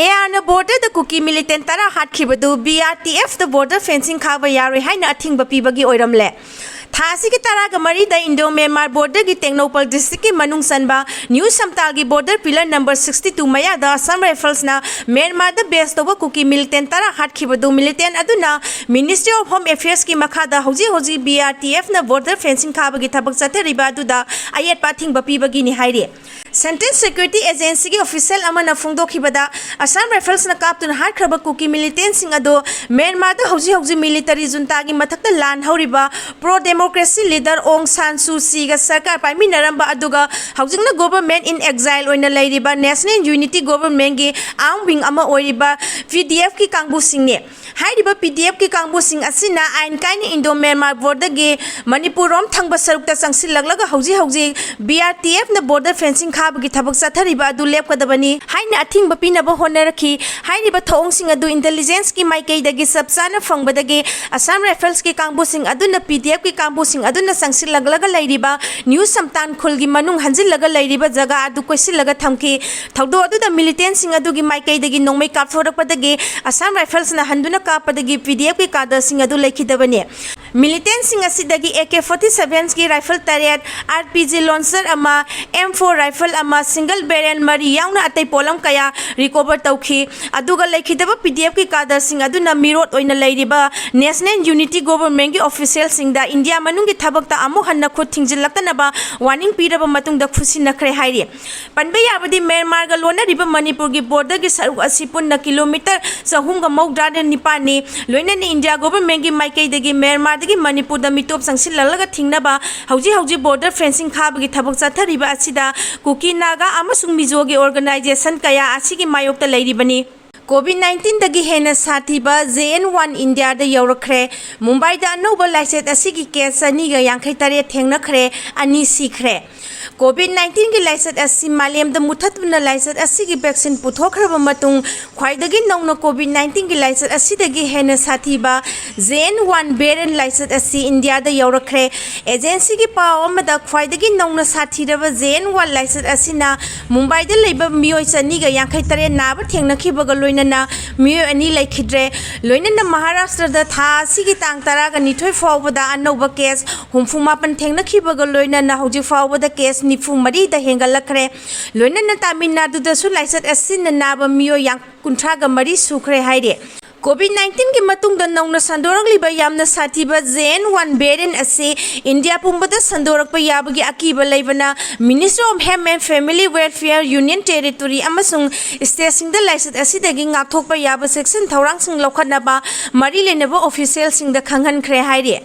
AR border the Kuki militant tara hatkhibadu BRTF the border fencing khaba yaroi haina athingba pibagi oiramle Thasi ki taraga mari da Indo-Myanmar border ki Technopal district ki manung sanba New Samtal ki border pillar number 62 maya da Assam Rifles na Myanmar the best of Kuki militant tara hatkhibadu militant aduna Ministry of Home Affairs ki makha da hoji BRTF na border fencing khaba ki thabak chathariba adu da ayat pathingba pibagi ni haire Central Security Agency ki official amana phungdokhibada Assam Rifles na kaptun hatkhaba Kuki militant sing ado Myanmar da hoji military junta gi mathakta lan horiba pro democracy leader Aung San Suu Kyi ga sarkar paiminaramba aduga haujingna government in exile oina leiriba National Unity Government gi arm wing ama oiriba PDF ki kangbu singne hairiba PDF ki kangbu sing asina ain kaini Indo-Myanmar border gi Manipur rom thangba sarukta sangsilaglaga hoji BRTF na border fencing khaba gi thabak chathariba adu lepkadabani haina athingba pinaba honarakhi hairiba thong sing adu intelligence ki maikei dagi sabsana fangbadagi Assam Rifles ki kangbu sing aduna PDF ki kangbu sing aduna sangsilaglaga leiriba New Samtan khulgi manung hanjilaga leiriba jaga adu koisilaga thamki thawdo adu da militant sing adu gi maikei dagi nongmei kapthorakpadagi Assam Rifles na handuna kapadagi PDF ki kada sing adu lekhidabani militant sing asidagi AK-47 ki rifle tariat RPG launcher ama M4 rifle ama single barrel mari yauna atai polam kaya recover tawkhi aduga lekhidaba PDF ki kada sing aduna mirot oina leiriba National Unity Government ki official sing da India manungi thabakta amu hanna khut thingjillakanaba warning piraba matungda khusinakre hairi panbe yabadi Myanmar ga lona riba Manipur gi border gi saruk asi punna kilometer sahum ga mawdra nipani loina ni India government gi maikei dagi Myanmar dagi Manipur da mitop sangsilalaga thingnaba hauji border fencing khaba gi thabak chathariba asida Kuki Naga amasung Mizo gi organization kaya asigi mayokta leiribani COVID-19 dagi hena sathiba JN1 India da yourakhre Mumbai da anoba laiset asigi case ani ga yankhai tare thengnakhre ani sikhre COVID-19 ki laiset asi Maliam da muthatuna laiset asigi vaccine puthokhraba matung khwaidagi nongna COVID-19 ki laiset asidagi hena sathiba JN1 variant laiset asi India da yourakhre agency ki paw amada khwaidagi nongna sathiraba JN1 laiset asina Mumbai da leiba miyoi chani ga yankhai tare naba thengnakibaga loinana miyoi ani laikhidre loinana Maharashtra da tha asigi tang taraga nithoi fawbada anoba case humfumapan thengnakibaga loinana hauji fawbada case nifu mari da hengalakre loinana Tamil Nadu da su laiset asin naba miyoi yang kuntraga mari sukre haire COVID-19 ki matung da nongna sandorang liba yamna sathiba JN1 variant ase India pumbada sandorak pa yabagi akiba leibana Ministry of Home and Family Welfare Union Territory amasung state sing da laiset asidagi ngakthok pa yaba section thaurang sing lokhatnaba mari lenaba official sing da khanghan khre haire